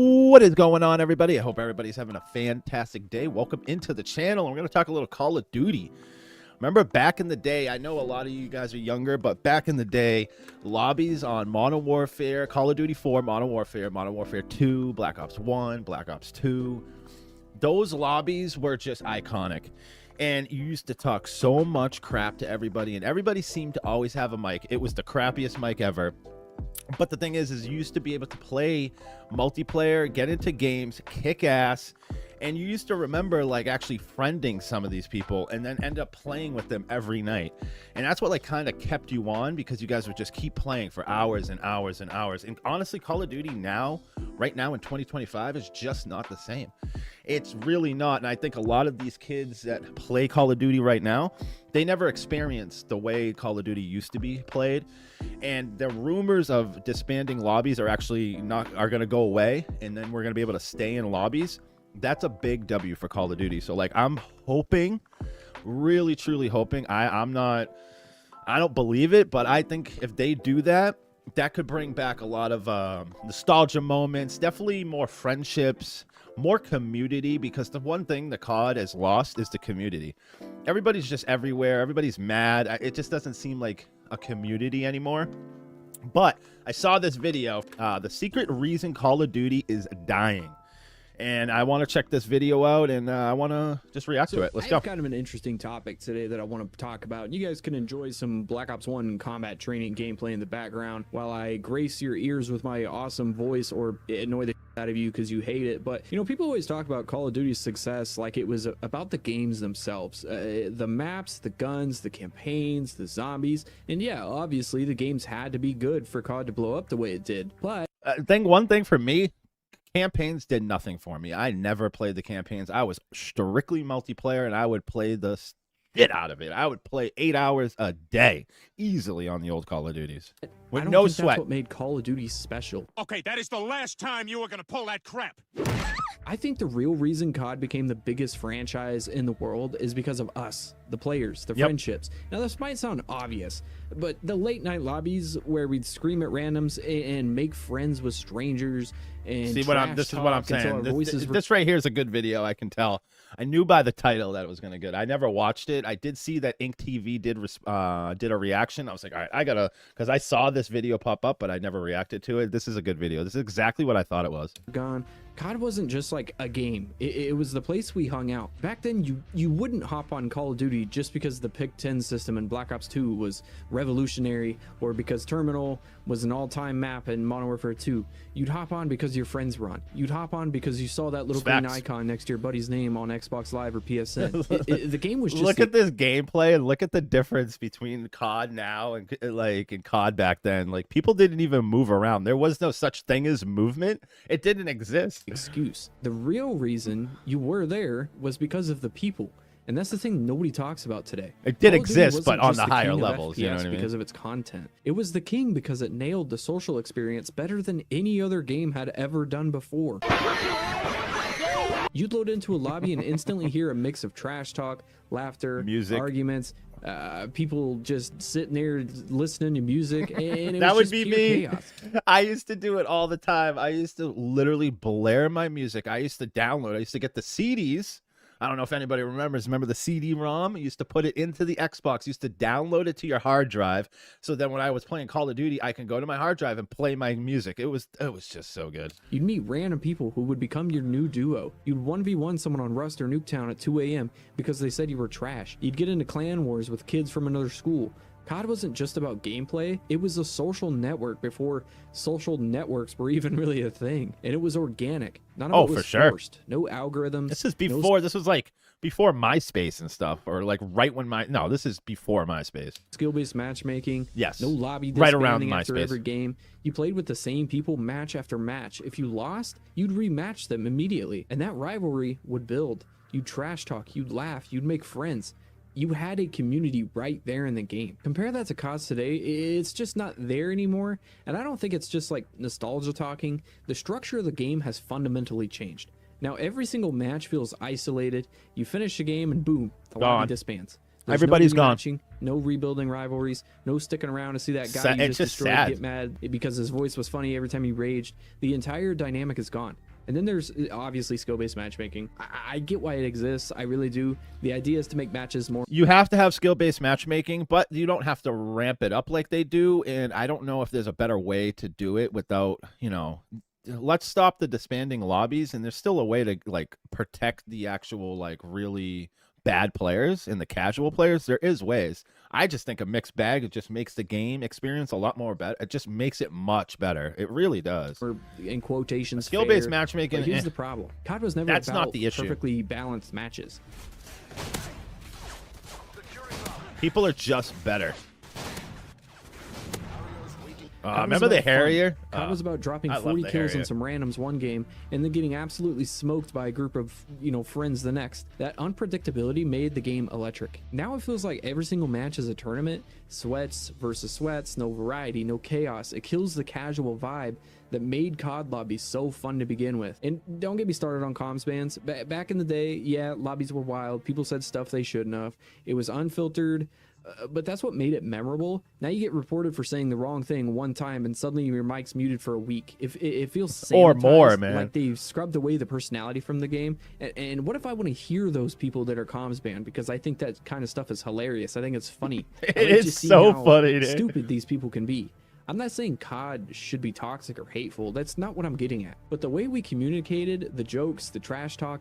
What is going on, everybody? I hope everybody's having a fantastic day. Welcome into the channel. We're going to talk a little Call of Duty. Remember back in the day, I know a lot of you guys are younger, but back in the day, lobbies on Modern Warfare, Call of Duty 4, Modern Warfare 2, Black Ops 1, Black Ops 2, those lobbies were just iconic. And you used to talk so much crap to everybody, and everybody seemed to always have a mic. It was the crappiest mic ever. But the thing is you used to be able to play multiplayer, get into games, kick ass, and you used to remember like actually friending some of these people and then end up playing with them every night. And that's what like kind of kept you on, because you guys would just keep playing for hours and hours and hours. And honestly, Call of Duty now, right now in 2025, is just not the same. It's really not. And I think a lot of these kids that play Call of Duty right now, they never experienced the way Call of Duty used to be played. And the rumors of disbanding lobbies are going to go away, and then we're going to be able to stay in lobbies. That's a big W for Call of Duty. So like I'm hoping, really truly hoping, I don't believe it, but I think if they do that, that could bring back a lot of nostalgia moments, definitely more friendships, more community, because the one thing the COD has lost is the community. Everybody's just everywhere, everybody's mad. It just doesn't seem like a community anymore. But I saw this video, the secret reason Call of Duty is dying. And I want to check this video out, and I want to just react to it. Let's go. I have kind of an interesting topic today that I want to talk about. And you guys can enjoy some Black Ops 1 combat training gameplay in the background while I grace your ears with my awesome voice, or annoy the out of you because you hate it. But, you know, people always talk about Call of Duty's success like it was about the games themselves. The maps, the guns, the campaigns, the zombies. And yeah, obviously the games had to be good for COD to blow up the way it did. But one thing for me, campaigns did nothing for me. I never played the campaigns. I was strictly multiplayer, and I would play the shit out of it. I would play 8 hours a day easily on the old Call of Duties with no sweat. That's what made Call of Duty special. Okay, that is the last time you were gonna pull that crap. I think the real reason COD became the biggest franchise in the world is because of us, the players, the friendships. Now, this might sound obvious, but the late night lobbies where we'd scream at randoms and make friends with strangers and this is what I'm saying. This right here is a good video. I can tell. I knew by the title that it was gonna good. I never watched it. I did see that Ink TV did a reaction. I was like, all right, I gotta, because I saw this video pop up, but I never reacted to it. This is a good video. This is exactly what I thought it was. COD wasn't just like a game. It was the place we hung out. Back then, you wouldn't hop on Call of Duty just because the Pick-10 system in Black Ops 2 was revolutionary, or because Terminal was an all-time map in Modern Warfare 2. You'd hop on because your friends were on. You'd hop on because you saw that little green icon next to your buddy's name on Xbox Live or PSN. The game was just... Look at this gameplay and look at the difference between COD now and in COD back then. Like, people didn't even move around. There was no such thing as movement. It didn't exist. Excuse. The real reason you were there was because of the people, and that's the thing nobody talks about today. It did exist, but on the higher levels, you know what I mean? Because of its content. It was the king because it nailed the social experience better than any other game had ever done before. You'd load into a lobby and instantly hear a mix of trash talk, laughter, music, arguments, people just sitting there listening to music, and it that was would be me. Chaos. I used to do it all the time. I used to literally blare my music. I used to download. I used to get the CDs. I don't know if anybody remember the CD-ROM. You used to put it into the Xbox. You used to download it to your hard drive. So then when I was playing Call of Duty, I can go to my hard drive and play my music. It was just so good. You'd meet random people who would become your new duo. You'd 1v1 someone on Rust or Nuketown at 2 a.m. because they said you were trash. You'd get into clan wars with kids from another school. COD wasn't just about gameplay, it was a social network before social networks were even really a thing. And it was organic. None of it was forced. No algorithms. This was like before MySpace and stuff, or like right when this is before MySpace. Skill-based matchmaking. Yes. No lobby right around disbanding after MySpace. every game. You played with the same people match after match. If you lost, you'd rematch them immediately. And that rivalry would build. You'd trash talk, you'd laugh, you'd make friends. You had a community right there in the game. Compare that to COD today, it's just not there anymore. And I don't think it's just like nostalgia talking. The structure of the game has fundamentally changed. Now every single match feels isolated. You finish a game and boom, the lobby disbands. Everybody's gone. No rebuilding rivalries. No sticking around to see that guy you just destroyed get mad because his voice was funny every time he raged. The entire dynamic is gone. And then there's obviously skill-based matchmaking. I get why it exists. I really do. The idea is to make matches more. You have to have skill-based matchmaking, but you don't have to ramp it up like they do. And I don't know if there's a better way to do it without, let's stop the disbanding lobbies. And there's still a way to like protect the actual like really bad players and the casual players. There is ways. I just think a mixed bag, it just makes the game experience a lot more better. It just makes it much better. It really does. Or in quotations, skill-based matchmaking. But here's the problem. COD was never That's about not the issue. perfectly balanced matches. People are just better. Remember the Harrier? COD was about dropping I love 40 the kills Harrier. on some randoms one game and then getting absolutely smoked by a group of, friends the next. That unpredictability made the game electric. Now it feels like every single match is a tournament. Sweats versus sweats, no variety, no chaos. It kills the casual vibe that made COD lobbies so fun to begin with. And don't get me started on comms bans. Back in the day, yeah, lobbies were wild. People said stuff they shouldn't have. It was unfiltered. But that's what made it memorable. Now you get reported for saying the wrong thing one time and suddenly your mic's muted for a week. It feels sanitized, or more, man. Like they've scrubbed away the personality from the game. And what if I want to hear those people that are comms banned? Because I think that kind of stuff is hilarious. I think it's funny. It is so funny, dude. Stupid these people can be. I'm not saying COD should be toxic or hateful. That's not what I'm getting at. But the way we communicated, the jokes, the trash talk,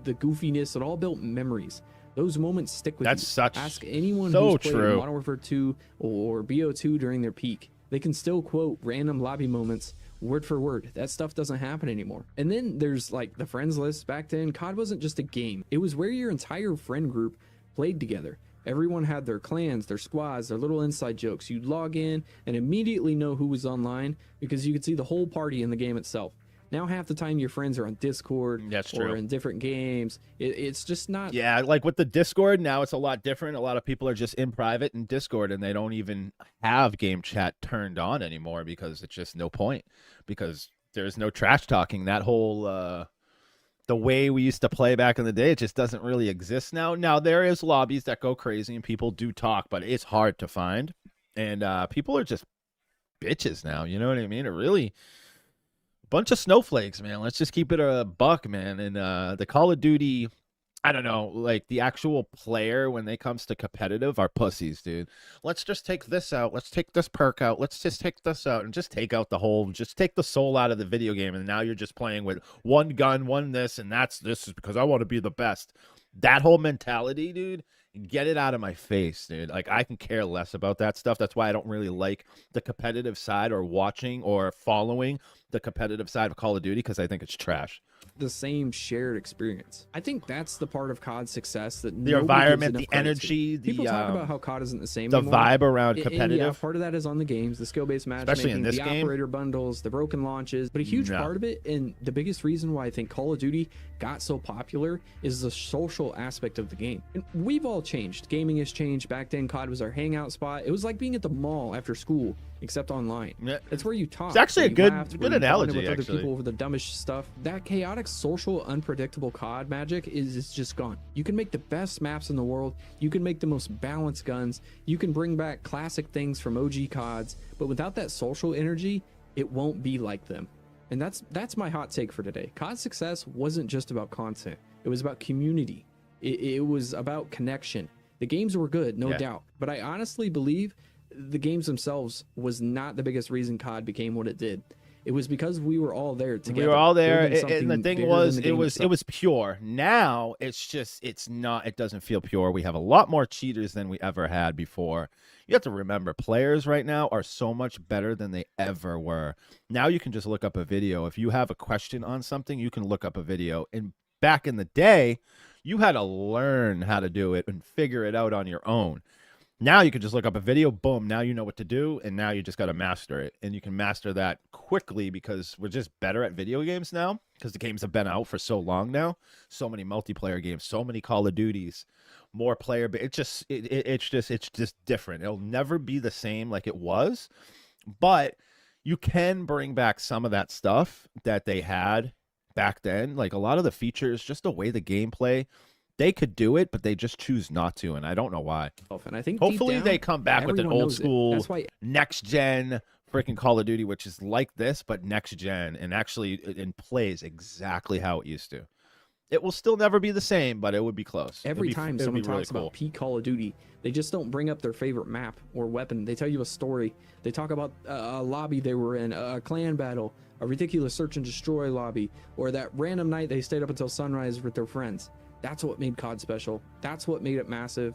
the goofiness, it all built memories. Those moments stick with you. That's such Ask anyone so who's played true. Modern Warfare 2 or BO2 during their peak. They can still quote random lobby moments word for word. That stuff doesn't happen anymore. And then there's like the friends list. Back then, COD wasn't just a game. It was where your entire friend group played together. Everyone had their clans, their squads, their little inside jokes. You'd log in and immediately know who was online because you could see the whole party in the game itself. Now half the time your friends are on Discord or in different games. It's just not. Yeah, like with the Discord, now it's a lot different. A lot of people are just in private in Discord and they don't even have game chat turned on anymore because it's just no point. Because there's no trash talking. That whole the way we used to play back in the day, it just doesn't really exist now. Now there is lobbies that go crazy and people do talk, but it's hard to find. And people are just bitches now. You know what I mean? It really. Bunch of snowflakes, man. Let's just keep it a buck, man. And the Call of Duty, I don't know, like the actual player when it comes to competitive are pussies, dude. Let's just take this out. Let's take this perk out. Let's just take this out and just take out the whole, just take the soul out of the video game. And now you're just playing with one gun, one this, and this is because I want to be the best. That whole mentality, dude. Get it out of my face, dude. Like, I can care less about that stuff. That's why I don't really like the competitive side or watching or following the competitive side of Call of Duty because I think it's trash. The same shared experience. I think that's the part of COD's success that the environment, the energy, people talk about how COD isn't the same the anymore. vibe around competitive. And yeah, part of that is on the games, the skill-based matchmaking, especially in this the game. operator bundles, the broken launches. But a huge part of it, and the biggest reason why I think Call of Duty got so popular, is the social aspect of the game. And we've all changed. Gaming has changed. Back then, COD was our hangout spot. It was like being at the mall after school, except online. Yeah. It's where you talk. It's actually a good analogy. With other actually, people over the dumbest stuff. That chaotic, social, unpredictable COD magic is just gone. You can make the best maps in the world. You can make the most balanced guns. You can bring back classic things from OG CODs, but without that social energy, it won't be like them. And that's my hot take for today. COD's success wasn't just about content. It was about community. It was about connection. The games were good, no doubt. But I honestly believe the games themselves was not the biggest reason COD became what it did. It was because we were all there together. We were all there, and the thing was, it was pure. Now it's not. It doesn't feel pure. We have a lot more cheaters than we ever had before. You have to remember, players right now are so much better than they ever were. Now you can just look up a video. If you have a question on something, you can look up a video. And back in the day, you had to learn how to do it and figure it out on your own. Now you can just look up a video, boom, now you know what to do, and now you just got to master it. And you can master that quickly because we're just better at video games now because the games have been out for so long now. So many multiplayer games, so many Call of Duties, more player, but it's just different. It'll never be the same like it was, but you can bring back some of that stuff that they had back then. Like a lot of the features, just the way the gameplay, they could do it, but they just choose not to, and I don't know why. And I think hopefully down, they come back with an old school, that's why next gen freaking Call of Duty, which is like this, but next gen, and actually it plays exactly how it used to. It will still never be the same, but it would be close. Every time someone really talks about peak Call of Duty, they just don't bring up their favorite map or weapon. They tell you a story. They talk about a lobby they were in, a clan battle, a ridiculous search and destroy lobby, or that random night they stayed up until sunrise with their friends. That's what made COD special. That's what made it massive.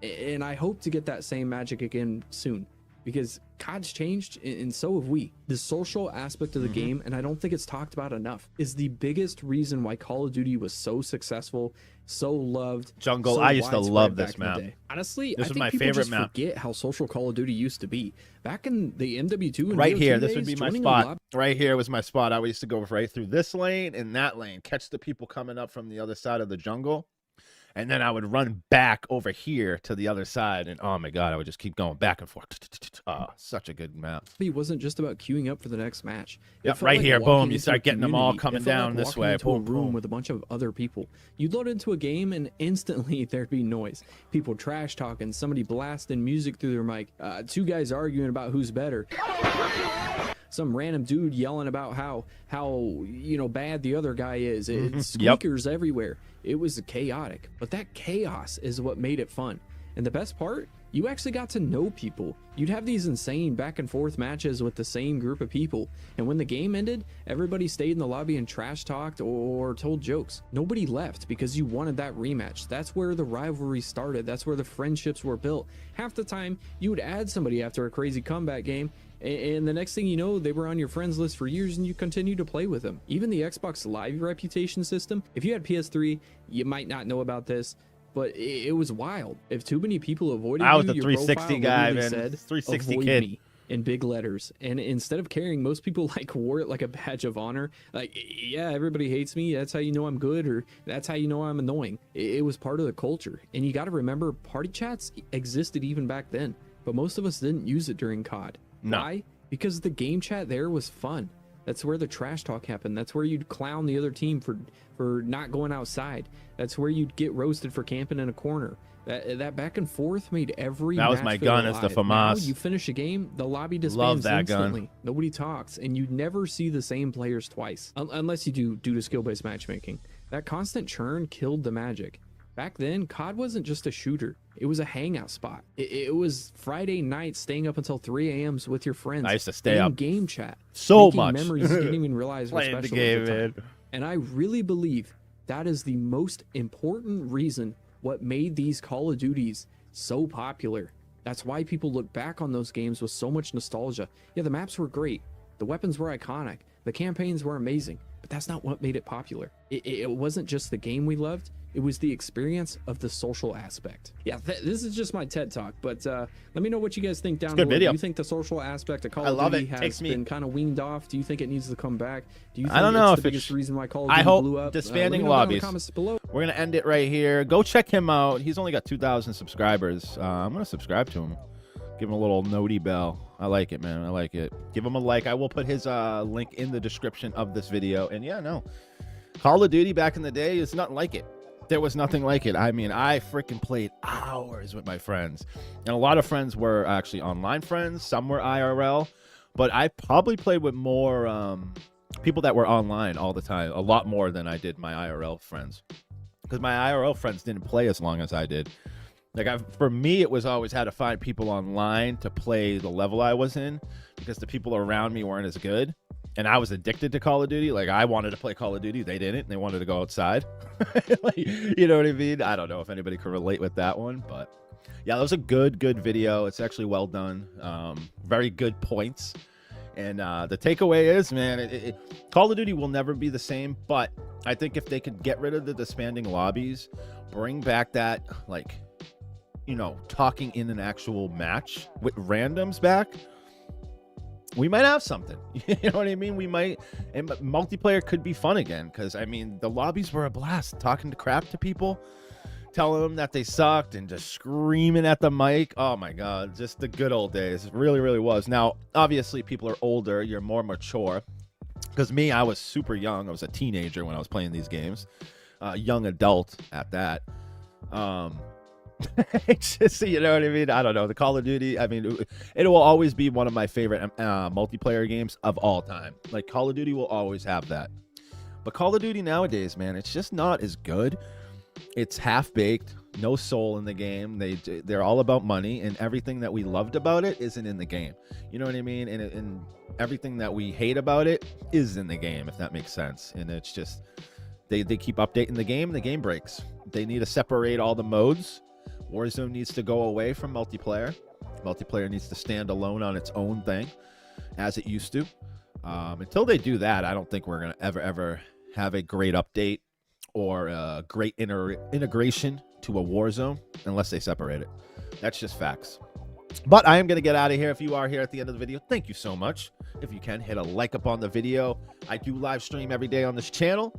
And I hope to get that same magic again soon, because COD's changed and so have we. The social aspect of the game, and I don't think it's talked about enough, is the biggest reason why Call of Duty was so successful, so loved. Jungle, so I used to love widespread this back in the map. day. Honestly, This I was think my people favorite just map. forget how social Call of Duty used to be. Back in the MW2 and Right BO2 here, this days, would be my joining a spot. lobby Right here was my spot. I used to go right through this lane and that lane, catch the people coming up from the other side of the jungle. And then I would run back over here to the other side. And oh my God, I would just keep going back and forth. Oh, such a good map. It wasn't just about queuing up for the next match. It Yep, felt right like here, walking boom, you into start a getting them all community. coming It felt down like this walking way, into boom, a room boom. with a bunch of other people. You'd load into a game and instantly there'd be noise. People trash talking, somebody blasting music through their mic, two guys arguing about who's better. Some random dude yelling about how bad the other guy is. It's squeakers everywhere. It was chaotic, but that chaos is what made it fun. And the best part, you actually got to know people. You'd have these insane back and forth matches with the same group of people, and when the game ended, everybody stayed in the lobby and trash talked or told jokes. Nobody left because you wanted that rematch. That's where the rivalry started. That's where the friendships were built. Half the time, you would add somebody after a crazy comeback game, and the next thing you know, they were on your friends list for years and you continue to play with them. Even the Xbox Live reputation system, if you had PS3, you might not know about this, but it was wild. If too many people avoided I was you, the your 360 profile guy, literally man. said, 360 "Avoid kid." me," in big letters. And instead of caring, most people like wore it like a badge of honor. Like, yeah, everybody hates me. That's how you know I'm good, or that's how you know I'm annoying. It was part of the culture. And you got to remember, party chats existed even back then, but most of us didn't use it during COD. No. Why? Because the game chat there was fun. That's where the trash talk happened. That's where you'd clown the other team for not going outside. That's where you'd get roasted for camping in a corner. That back and forth made every That was match my feel gun, it's the alive. Now FAMAS. you finish a game, the lobby Love disbands that gun. instantly. Nobody talks, and you never see the same players twice, unless you do due to skill-based matchmaking. That constant churn killed the magic. Back then, COD wasn't just a shooter. It was a hangout spot. It was Friday night staying up until 3 a.m. with your friends. I used to stay in up game chat. so making much. memories you didn't even realize were Playing the special game, at the time. man. And I really believe that is the most important reason what made these Call of Duties so popular. That's why people look back on those games with so much nostalgia. Yeah, the maps were great. The weapons were iconic. The campaigns were amazing. But that's not what made it popular. It wasn't just the game we loved. It was the experience of the social aspect. Yeah, this is just my TED Talk, but let me know what you guys think down good below. video. Do you think the social aspect of Call I of love Duty it. has Takes me- been kind of weaned off? Do you think it needs to come back? Do you think I don't know it's if the it's- biggest reason why Call of I Duty hope blew up? disbanding let me know down in lobbies. the comments below. We're going to end it right here. Go check him out. He's only got 2,000 subscribers. I'm going to subscribe to him. Give him a little notey bell. I like it, man. I like it. Give him a like. I will put his link in the description of this video. And yeah, no. Call of Duty back in the day is nothing like it. There was nothing like it. I mean, I freaking played hours with my friends. And a lot of friends were actually online friends. Some were IRL. But I probably played with more people that were online all the time. A lot more than I did my IRL friends. Because my IRL friends didn't play as long as I did. Like, for me, it was always had to find people online to play the level I was in. Because the people around me weren't as good. And I was addicted to Call of Duty. Like, I wanted to play Call of Duty. They didn't. They wanted to go outside. Like, you know what I mean? I don't know if anybody could relate with that one. But, yeah, that was a good video. It's actually well done. Very good points. And the takeaway is, man, Call of Duty will never be the same. But I think if they could get rid of the disbanding lobbies, bring back that, like, you know, talking in an actual match with randoms back, we might have something. You know what I mean? We might, and multiplayer could be fun again. Because, I mean, the lobbies were a blast. Talking to crap to people, telling them that they sucked, and just screaming at the mic. Oh, my God. Just the good old days. It really, really was. Now, obviously, people are older. You're more mature. Because me, I was super young. I was a teenager when I was playing these games. Young adult at that. It's just, you know what I mean? I don't know. The Call of Duty, I mean, it will always be one of my favorite multiplayer games of all time. Like, Call of Duty will always have that. But Call of Duty nowadays, man, it's just not as good. It's half-baked, no soul in the game. They're all about money, and everything that we loved about it isn't in the game. You know what I mean? And everything that we hate about it is in the game, if that makes sense. And it's just, they keep updating the game, and the game breaks. They need to separate all the modes. Warzone needs to go away from multiplayer. Multiplayer needs to stand alone on its own thing, as it used to. Until they do that, I don't think we're going to ever have a great update or a great integration to a Warzone unless they separate it. That's just facts. But I am going to get out of here. If you are here at the end of the video, thank you so much. If you can, hit a like up on the video. I do live stream every day on this channel.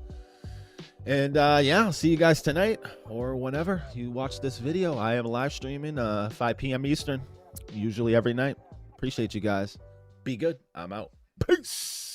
And yeah, I'll see you guys tonight or whenever you watch this video. I am live streaming 5 p.m. Eastern, usually every night. Appreciate you guys. Be good. I'm out. Peace.